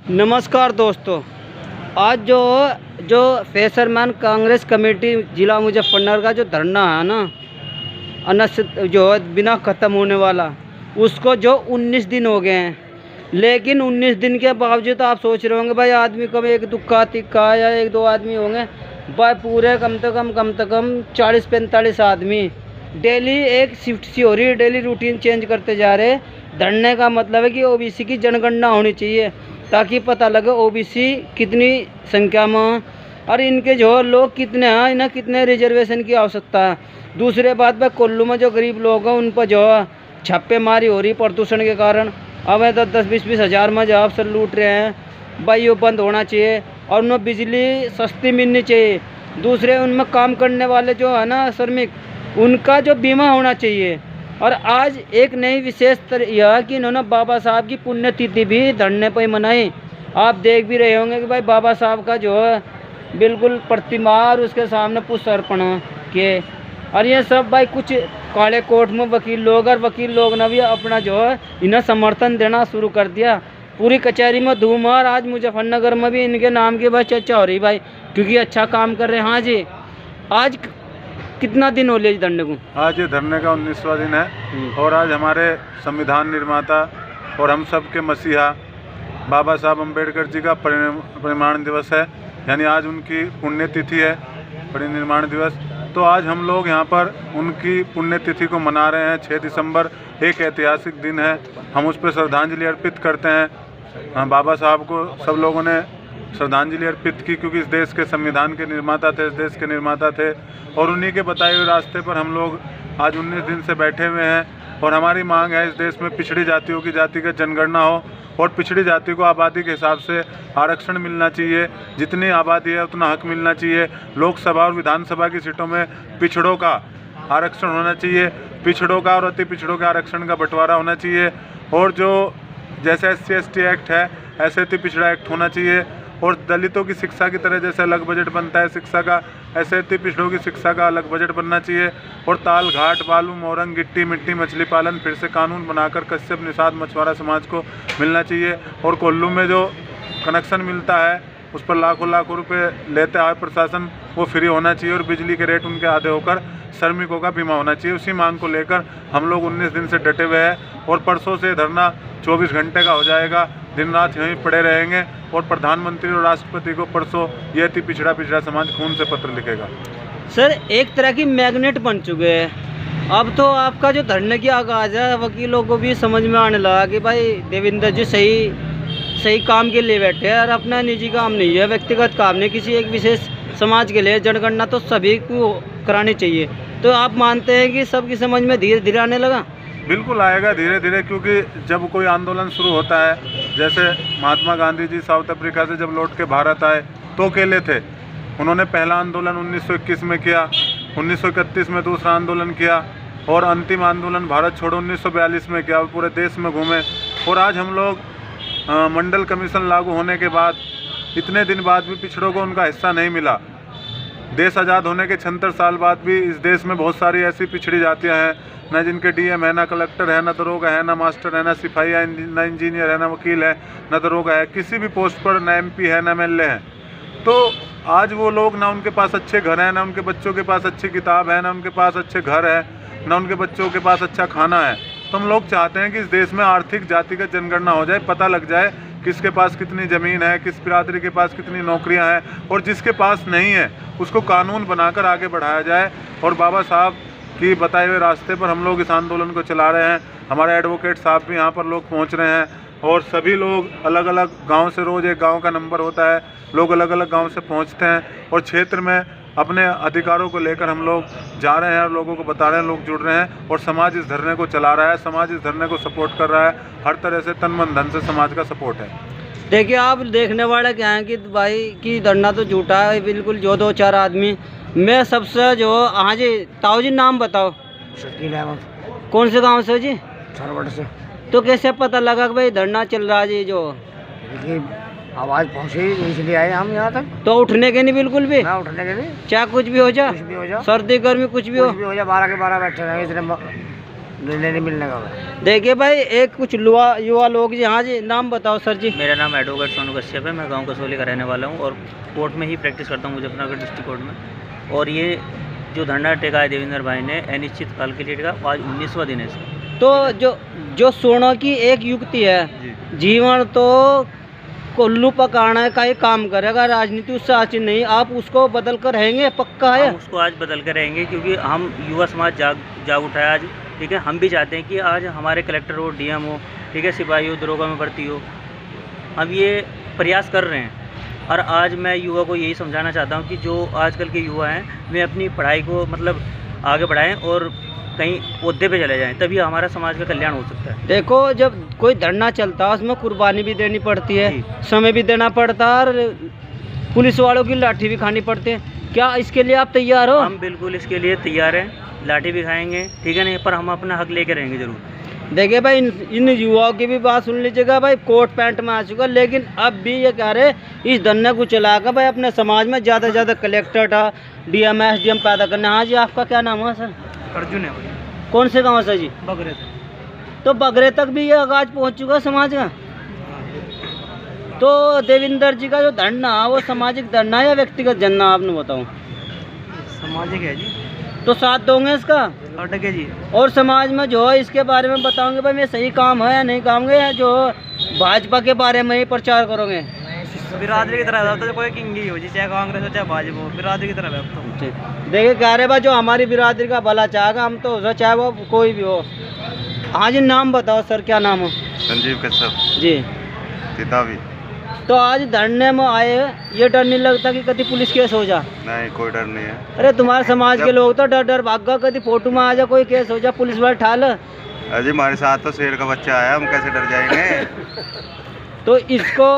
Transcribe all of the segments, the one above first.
नमस्कार दोस्तों, आज जो फेसरमैन कांग्रेस कमेटी ज़िला मुजफ्फरनगर का जो धरना है ना, अनिश्चित जो है बिना ख़त्म होने वाला, उसको जो 19 दिन हो गए हैं। लेकिन 19 दिन के बावजूद आप सोच रहे होंगे भाई आदमी कम एक दुक्का तिक्का या एक दो आदमी होंगे, भाई पूरे कम से कम 40-45 आदमी डेली एक शिफ्ट सी हो रही है, डेली रूटीन चेंज करते जा रहे। धरने का मतलब है कि ओबीसी की जनगणना होनी चाहिए ताकि पता लगे ओबीसी कितनी संख्या में और इनके जो लोग कितने हैं, इन्हें कितने रिजर्वेशन की आवश्यकता है। दूसरे बात पर कोल्लू में जो गरीब लोग हैं उन पर जो है छापेमारी हो रही प्रदूषण के कारण। अब 10-20 हज़ार में जो अफसर लूट रहे हैं भाई, वो बंद होना चाहिए और उन्हें बिजली सस्ती मिलनी चाहिए। दूसरे उनमें काम करने वाले जो है ना श्रमिक, उनका जो बीमा होना चाहिए। और आज एक नई विशेष यह कि इन्होंने बाबा साहब की पुण्यतिथि भी धरने पर मनाई। आप देख भी रहे होंगे कि भाई बाबा साहब का जो है बिल्कुल प्रतिमा और उसके सामने पुष्प अर्पण किए। और ये सब भाई कुछ काले कोट में वकील लोग ने भी अपना जो है इन्हें समर्थन देना शुरू कर दिया। पूरी कचहरी में धूम और आज मुजफ्फरनगर में भी इनके नाम की भाई चर्चा हो रही भाई, क्योंकि अच्छा काम कर रहे हैं। हाँ जी, आज कितना दिन हो लिया धरने को? आज ये धरने का 19वां दिन है और आज हमारे संविधान निर्माता और हम सब के मसीहा बाबा साहब अम्बेडकर जी का परिनिर्वाण दिवस है, यानी आज उनकी पुण्यतिथि है, परिनिर्वाण दिवस। तो आज हम लोग यहाँ पर उनकी पुण्यतिथि को मना रहे हैं। 6 दिसंबर एक ऐतिहासिक दिन है, हम उस पर श्रद्धांजलि अर्पित करते हैं। बाबा साहब को सब लोगों ने श्रद्धांजलि अर्पित की क्योंकि इस देश के संविधान के निर्माता थे, इस देश के निर्माता थे और उन्हीं के बताए हुए रास्ते पर हम लोग आज 19 दिन से बैठे हुए हैं। और हमारी मांग है इस देश में पिछड़ी जातियों की जातिगत जनगणना हो और पिछड़ी जाति को आबादी के हिसाब से आरक्षण मिलना चाहिए। जितनी आबादी है उतना हक मिलना चाहिए। लोकसभा और विधानसभा की सीटों में पिछड़ों का आरक्षण होना चाहिए, पिछड़ों का और अति पिछड़ों के आरक्षण का बंटवारा होना चाहिए। और जो जैसे SC/ST एक्ट है ऐसे अति पिछड़ा एक्ट होना चाहिए। और दलितों की शिक्षा की तरह जैसे अलग बजट बनता है शिक्षा का, ऐसे अति पिछड़ों की शिक्षा का अलग बजट बनना चाहिए। और ताल घाट बालू मोरंग गिट्टी मिट्टी मछली पालन फिर से कानून बनाकर कश्यप निषाद मछुआरा समाज को मिलना चाहिए। और कोल्लू में जो कनेक्शन मिलता है उस पर लाखों रुपए लेते आए प्रशासन, वो फ्री होना चाहिए। और बिजली के रेट उनके आधे होकर श्रमिकों का बीमा होना चाहिए। उसी मांग को लेकर हम लोग 19 दिन से डटे हुए हैं और परसों से धरना 24 घंटे का हो जाएगा। दिन रात यहीं पड़े रहेंगे और प्रधानमंत्री और राष्ट्रपति को परसों ये अति पिछड़ा समाज खून से पत्र लिखेगा। सर, एक तरह की मैग्नेट बन चुके हैं। अब तो आपका जो धरने की आगाज़ है वकीलों को भी समझ में आने लगा कि भाई देवेंद्र जी सही काम के लिए बैठे हैं और अपना निजी काम नहीं है, व्यक्तिगत काम नहीं, किसी एक विशेष समाज के लिए। जनगणना तो सभी को करानी चाहिए। तो आप मानते हैं कि सबकी समझ में धीरे धीरे आने लगा? बिल्कुल आएगा धीरे धीरे, क्योंकि जब कोई आंदोलन शुरू होता है, जैसे महात्मा गांधी जी साउथ अफ्रीका से जब लौट के भारत आए तो अकेले थे। उन्होंने पहला आंदोलन 1921 में किया, 1931 में दूसरा आंदोलन किया और अंतिम आंदोलन भारत छोड़ो 1942 में किया। पूरे देश में घूमे। और आज हम लोग मंडल कमीशन लागू होने के बाद इतने दिन बाद भी पिछड़ों को उनका हिस्सा नहीं मिला। देश आज़ाद होने के 76 साल बाद भी इस देश में बहुत सारी ऐसी पिछड़ी जातियाँ हैं, न जिनके DM है, ना कलेक्टर है, ना दरोगा है, ना मास्टर है, ना सिपाही है, ना इंजीनियर है, ना वकील है, ना दरोगा है, किसी भी पोस्ट पर ना MP है, ना MLA है। तो आज वो लोग ना उनके पास अच्छे घर हैं, ना उनके बच्चों के पास अच्छी किताब है, ना उनके पास अच्छे घर है, ना उनके बच्चों के पास अच्छा खाना है। तो हम लोग चाहते हैं कि इस देश में आर्थिक जातिगत जनगणना हो जाए, पता लग जाए किसके पास कितनी ज़मीन है, किस बिरादरी के पास कितनी नौकरियां हैं और जिसके पास नहीं है उसको कानून बनाकर आगे बढ़ाया जाए। और बाबा साहब की बताए हुए रास्ते पर हम लोग इस आंदोलन को चला रहे हैं। हमारे एडवोकेट साहब भी यहाँ पर लोग पहुँच रहे हैं और सभी लोग अलग अलग गाँव से, रोज़ एक गाँव का नंबर होता है, लोग अलग अलग गाँव से पहुँचते हैं और क्षेत्र में अपने अधिकारों को लेकर हम लोग जा रहे हैं और लोगों को बता रहे हैं, लोग जुड़ रहे हैं और समाज इस धरने को चला रहा है, समाज इस धरने को सपोर्ट कर रहा है। हर तरह से तन मन धन से समाज का सपोर्ट है। देखिए, आप देखने वाले क्या हैं कि भाई की धरना तो झूठा है बिल्कुल। जो 2-4 आदमी, मैं सबसे जो, हाँ जी ताऊ जी नाम बताओ। कौन से गाँव से जी? सरवट से। तो कैसे पता लगा कि भाई धरना चल रहा है जी? जो आवाज़ पहुँची इसलिए आए हम यहाँ तक। तो उठने के नहीं बिल्कुल भी? ना उठने के नहीं, चाहे कुछ भी हो जा, कुछ भी हो जा, सर्दी गर्मी कुछ भी हो जा, 12 के 12 बैठे रहेंगे। इतने नहीं मिलने का। देखिए भाई, एक कुछ युवा लोग जी। हाँ जी, नाम बताओ सर जी। मेरा नाम एडवोकेट सोनू कश्यप है। मैं गांव कसौली का रहने वाला हूं और कोर्ट में ही प्रैक्टिस करता हूं, मुजफ्फरनगर डिस्ट्रिक्ट कोर्ट में। और ये जो धरना टेका है देवेंद्र भाई ने अनिश्चित काल के लिए टेका, आज 19वां दिन है इसका। तो जो सोनों की एक युक्ति है, जीवन तो कोल्लू पकाना का ही काम करेगा, राजनीति उससे आची नहीं। आप उसको बदल कर रहेंगे, पक्का है? हम उसको आज बदल कर रहेंगे, क्योंकि हम युवा समाज जाग उठा है आज। ठीक है, हम भी चाहते हैं कि आज हमारे कलेक्टर हो, डीएम हो, ठीक है, सिपाही हो, दरोगा में भर्ती हो। हम ये प्रयास कर रहे हैं और आज मैं युवा को यही समझाना चाहता हूँ कि जो आजकल के युवा हैं वे अपनी पढ़ाई को मतलब आगे बढ़ाएं और कहीं ओहदे पे चले जाएं, तभी हमारा समाज का कल्याण हो सकता है। देखो, जब कोई धरना चलता है उसमें कुर्बानी भी देनी पड़ती है, समय भी देना पड़ता है और पुलिस वालों की लाठी भी खानी पड़ती है। क्या इसके लिए आप तैयार हो? हम बिल्कुल इसके लिए तैयार हैं, लाठी भी खाएंगे, ठीक है नहीं, पर हम अपना हक लेके रहेंगे जरूर। देखिए भाई, इन युवाओं की भी बात सुन लीजिएगा भाई। कोट पैंट में आ चुका, लेकिन अब भी ये कह रहे इस धरने को चलाकर भाई अपने समाज में ज़्यादा से ज़्यादा कलेक्टर था, डीएम एसडीएम पैदा करना। हाँ जी, आपका क्या नाम है सर? अर्जुन है भाई। कौन से गाँव से जी? बगरे। तो बगरे तक भी ये आगाज पहुँच चुका समाज का। तो देवेंद्र जी का जो धरना है वो सामाजिक धरना है या व्यक्तिगत धरना, आपने बताओ? सामाजिक है जी। तो साथ दोगे इसका? अटके जी। और समाज में जो है इसके बारे में बताओगे भाई मैं सही काम है या नहीं काम है, या जो भाजपा के बारे में ही प्रचार करोगे? बिरादरी की तरह तो कोई किंग ही हो जी, चाहे कांग्रेस हो चाहे भाजपा हो, बिरादरी की तरह तो। देखिए कह रहे भाई जो हमारी बिरादरी का भला चाहेगा हम तो चाहे वो कोई भी हो। हाँ जी, नाम बताओ सर, क्या नाम है? संजीव कश्यप जी। किताबी। तो आज धरने में आए, ये डर नहीं लगता कि कभी पुलिस केस हो जा? नहीं, कोई डर नहीं है। अरे तुम्हारे समाज के लोग तो डर भागा, कभी फोटो में आ जा, कोई केस हो जा, पुलिस वाले ठाल। अजी हमारे साथ तो शेर का बच्चा आया, हम कैसे डर जाएंगे? तो इसको,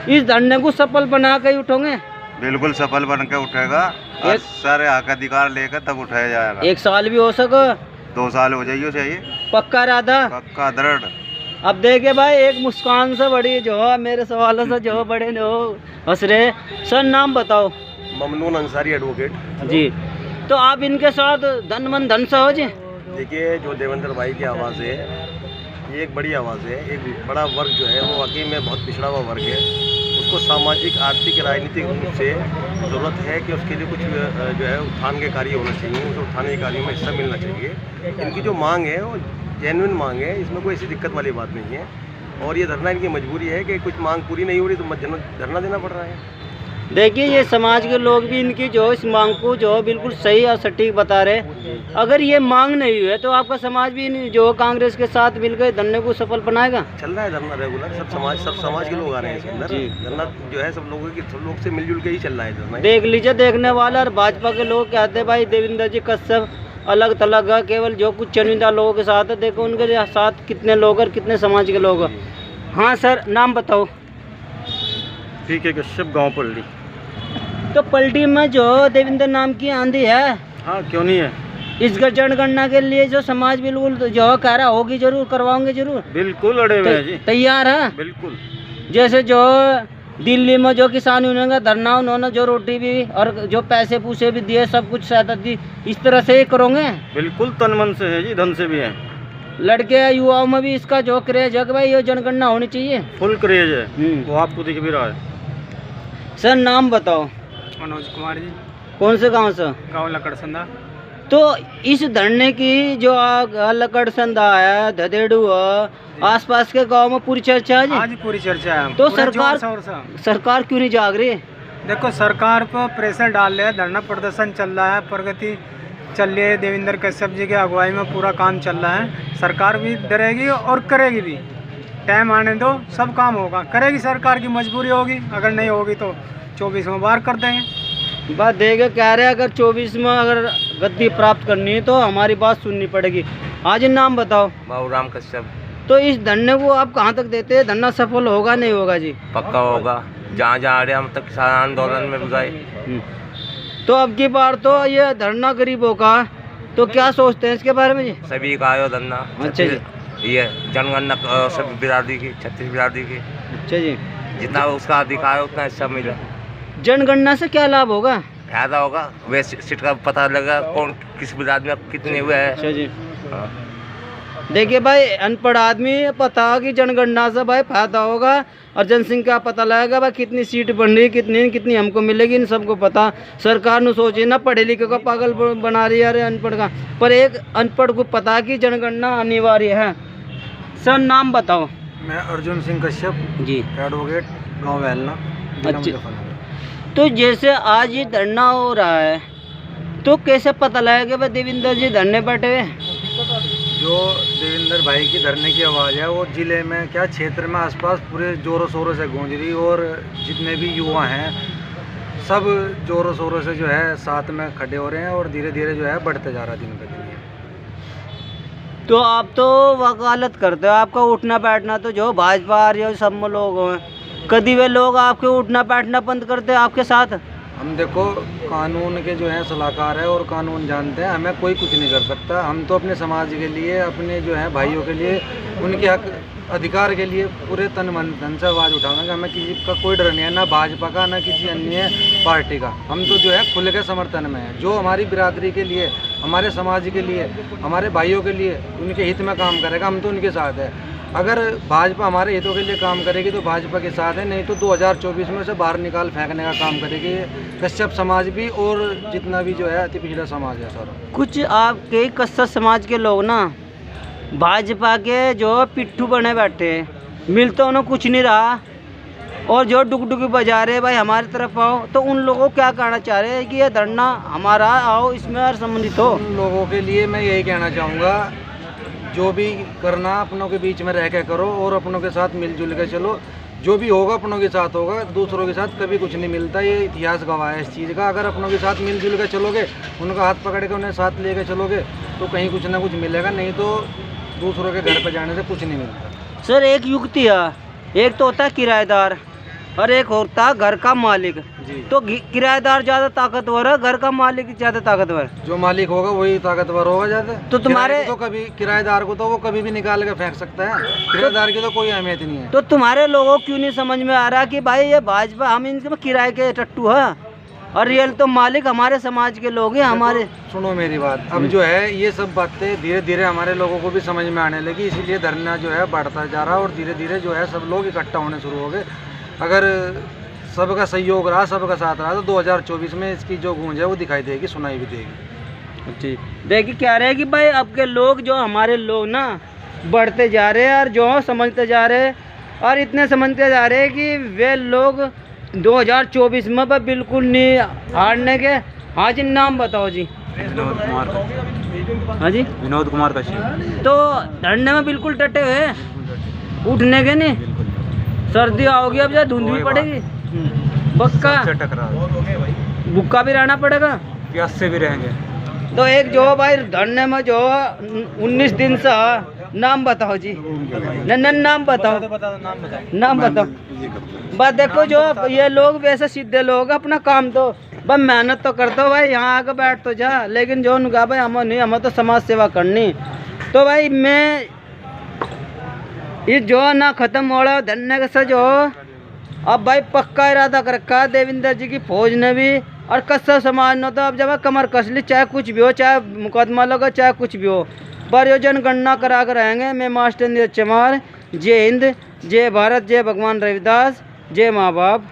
इस धरने को सफल बना के उठोगे? बिल्कुल सफल बन के उठेगा और सारे हक अधिकार लेकर तब उठाया जाएगा। 1 साल भी हो सके, 2 साल हो जाइए चाहिए। पक्का राधा? पक्का दृढ़। अब देखिए भाई, एक मुस्कान से बड़ी जो है मेरे सवालों से जो बड़े जो हंस रहे। सर नाम बताओ? ममनून अंसारी एडवोकेट जी। तो आप इनके साथ धन मन धन से हो जी? देखिए, जो देवेंद्र भाई की आवाज़ है ये एक बड़ी आवाज़ है। एक बड़ा वर्ग जो है वो वाकई में बहुत पिछड़ा हुआ वर्ग है, उसको सामाजिक, आर्थिक, राजनीतिक रूप से ज़रूरत है कि उसके लिए कुछ जो है उत्थान के कार्य होना चाहिए, उस उत्थान के कार्य में हिस्सा मिलना चाहिए। इनकी जो मांग है वो जेन्युइन मांग है, इसमें कोई ऐसी दिक्कत वाली बात नहीं है। और ये धरना इनकी मजबूरी है कि कुछ मांग पूरी नहीं हो रही तो धरना देना पड़ रहा है। देखिए, ये समाज के लोग भी इनकी जो इस मांग को जो बिल्कुल सही और सटीक बता रहे। अगर ये मांग नहीं हुई है तो आपका समाज भी जो कांग्रेस के साथ मिलकर धरने को सफल बनाएगा? चल रहा है धरना रेगुलर, सब समाज के लोग आ रहे हैं इसके अंदर। धरना जो है सब लोग से मिलजुल के ही चल रहा है धरना। देख लीजिए, देखने वाला और भाजपा के लोग कहते हैं भाई देवेंद्र जी कश्यप अलग थलग है, केवल जो कुछ चुनिंदा लोगों के साथ है। देखो उनके साथ कितने लोग और कितने समाज के लोग हैं। हाँ सर, नाम बताओ? ठीक है, कश्यप, गाँव पल्ली। तो पलटी में जो देवेंद्र नाम की आंधी है, हाँ क्यों नहीं है? इस जनगणना के लिए जो समाज बिल्कुल जो कह रहा होगी, जरूर करवाओगे जरूर? बिल्कुल अड़े हुए हैं जी। तैयार है? बिल्कुल। जैसे जो दिल्ली में जो किसान यूनियन का धरना, उन्होंने जो रोटी भी और जो पैसे पूसे भी दिए, सब कुछ सहायता दी, इस तरह से ही करोगे? बिल्कुल तन मन से है जी, धन से भी है। लड़के युवाओं में भी इसका जो क्रेज है कि भाई ये जनगणना होनी चाहिए, फुल क्रेज है, वो आपको दिख भी रहा है। सर नाम बताओ? मनोज कुमार जी। कौन से गांव से? गाँव लकड़संदा। तो इस धरने की जो लकड़संदा है, धदेड़ू है, आसपास के गांव में पूरी चर्चा है जी? आज पूरी चर्चा है। तो सरकार क्यों नहीं जाग रही? देखो, सरकार पर प्रेशर डाल रहे हैं, धरना प्रदर्शन चल रहा है, प्रगति चल रही है, देवेंद्र कश्यप जी की अगुवाई में पूरा काम चल रहा है। सरकार भी डरेगी और करेगी भी, टाइम आने दो, सब काम होगा, करेगी। सरकार की मजबूरी होगी, अगर नहीं होगी तो 24 में बाहर कर देंगे। बात देखे कह रहे हैं अगर 24 में अगर गद्दी प्राप्त करनी है तो हमारी बात सुननी पड़ेगी। आज नाम बताओ? बाबूराम कश्यप। तो इस धरने को आप कहाँ तक देते हैं? धरना सफल होगा नहीं होगा जी? पक्का होगा, जहाँ जहाँ रहे हम तक किसान आंदोलन में भी गए। तो अब की बार तो ये धरना गरीबों का, तो क्या सोचते हैं इसके बारे में जी? सभी का आयो धरना। अच्छा जी। ये जनगणना सभी बिरादरी की, 36 बिरादरी की, अच्छा जी। जितना उसका अधिकार है उतना हिस्सा मिला। जनगणना से क्या लाभ होगा? फायदा होगा, वे सीट का पता लगा कौन किस बिरादरी में कितने हुए हैं। अच्छा जी। हाँ। देखिए भाई, अनपढ़ आदमी पता कि जनगणना से भाई फायदा होगा और जनसंख्या पता लगेगा भाई कितनी सीट बन रही, कितनी हमको मिलेगी, इन सबको पता। सरकार ने सोचे ना पढ़े लिखे को पागल बना रही है अरे अनपढ़ का, पर एक अनपढ़ को पता कि जनगणना अनिवार्य है। सर नाम बताओ। मैं अर्जुन सिंह कश्यप जी, एडवोकेट, गाँव वैलना। अच्छा, तो जैसे आज ये धरना हो रहा है तो कैसे पता लगेगा भाई देवेंद्र जी धरने बैठे हुए? जो देवेंद्र भाई की धरने की आवाज़ है वो ज़िले में क्या क्षेत्र में आसपास पूरे ज़ोरों शोरों से गूंज रही, और जितने भी युवा हैं सब ज़ोरों शोरों से जो है साथ में खड़े हो रहे हैं और धीरे धीरे जो है बढ़ते जा रहा है दिन पे दिन। तो आप तो वकालत करते हो, आपका उठना बैठना तो जो भाजपा आ रही है सब में लोग हैं, कभी वे लोग आपके उठना बैठना बंद करते हैं आपके साथ? हम देखो कानून के जो है सलाहकार है और कानून जानते हैं, हमें कोई कुछ नहीं कर सकता। हम तो अपने समाज के लिए, अपने जो है भाइयों के लिए, उनके हक अधिकार के लिए पूरे तन मन धन से आवाज़ उठाएंगे। हमें किसी का कोई डर नहीं है, ना भाजपा का ना किसी अन्य पार्टी का। हम तो जो है खुले के समर्थन में है। जो हमारी बिरादरी के लिए, हमारे समाज के लिए, हमारे भाइयों के लिए, उनके हित में काम करेगा, हम तो उनके साथ है। अगर भाजपा हमारे हितों के लिए काम करेगी तो भाजपा के साथ है, नहीं तो 2024 में से बाहर निकाल फेंकने का काम करेगी कश्यप समाज भी और जितना भी जो है अति पिछड़ा समाज है सारा। कुछ आपके कश्यप समाज के लोग ना भाजपा के जो पिट्ठू बने बैठे, मिल तो उन्हें कुछ नहीं रहा और जो डुगडुगी बजा रहे भाई हमारी तरफ आओ, तो उन लोगों को क्या कहना चाह रहे हैं कि ये धरना हमारा आओ इसमें और संबंधित हो? उन लोगों के लिए मैं यही कहना चाहूँगा, जो भी करना अपनों के बीच में रह के करो और अपनों के साथ मिलजुल के चलो। जो भी होगा अपनों के साथ होगा, दूसरों के साथ कभी कुछ नहीं मिलता। ये इतिहास गवाह है इस चीज़ का। अगर अपनों के साथ मिलजुल के चलोगे, उनका हाथ पकड़ के उन्हें साथ लेके चलोगे तो कहीं कुछ ना कुछ मिलेगा, नहीं तो दूसरों के घर पर जाने से कुछ नहीं मिलता। सर एक युक्ति है, एक तो होता है किराएदार और एक होता है घर का मालिक। जी। तो किराएदार ज़्यादा ताकतवर है, घर का मालिक ज़्यादा ताकतवर? जो मालिक होगा वही ताकतवर होगा ज़्यादा। तो तुम्हारे तो कभी किराएदार को तो वो कभी भी निकाल के फेंक सकता है, किराएदार की तो कोई अहमियत नहीं है। तो तुम्हारे लोगों को क्यों नहीं समझ में आ रहा कि भाई ये भाजपा हम इनके किराए के टट्टू है और रियल तो मालिक हमारे समाज के लोग हैं हमारे? सुनो मेरी बात, अब जो है ये सब बातें धीरे धीरे हमारे लोगों को भी समझ में आने लगी, इसीलिए धरना जो है बढ़ता जा रहा है और धीरे धीरे जो है सब लोग इकट्ठा होने शुरू हो गए। अगर सबका सहयोग रहा, सबका साथ रहा तो 2024 में इसकी जो गूंज है वो दिखाई देगी, सुनाई भी देगी। जी, देखिए क्या रहे कि भाई अब के लोग जो हमारे लोग ना बढ़ते जा रहे हैं और जो समझते जा रहे हैं और इतने समझते जा रहे हैं कि वे लोग 2024 में बिल्कुल नहीं हारने के। हाँ जी, नाम बताओ जी। विनोद कुमार का। हाँ जी, विनोद कुमार कश्यप। तो धरने में बिल्कुल डटे हुए, उठने के नहीं? सर्दी आओगी अब या धुंध भी पड़ेगी, पक्का टकरा भूखा भी रहना पड़ेगा, प्यास से भी रहेंगे। तो एक जो भाई धरने में जो 19 दिन से नाम बताओ जी। नाम बताओ, नाम बताओ। बस देखो जो ये लोग वैसे सीधे लोग अपना काम तो बस मेहनत तो करते हो भाई, यहाँ आके बैठ तो जा, लेकिन जो उनका भाई हमें नहीं, हमें तो समाज सेवा करनी। तो भाई मैं ये जो ना खत्म हो रहा धरने के से जो अब भाई पक्का इरादा कर रखा है देवेंद्र जी की फौज ने भी और कश्यप समाज ने, तो अब जब कमर कस ली, चाहे कुछ भी हो, चाहे मुकदमा लगा, चाहे कुछ भी हो, पर यो जनगणना करा कर रहेंगे। मैं मास्टर नीरज चमार। जय हिंद, जय भारत, जय भगवान रविदास, जय माँ बाप।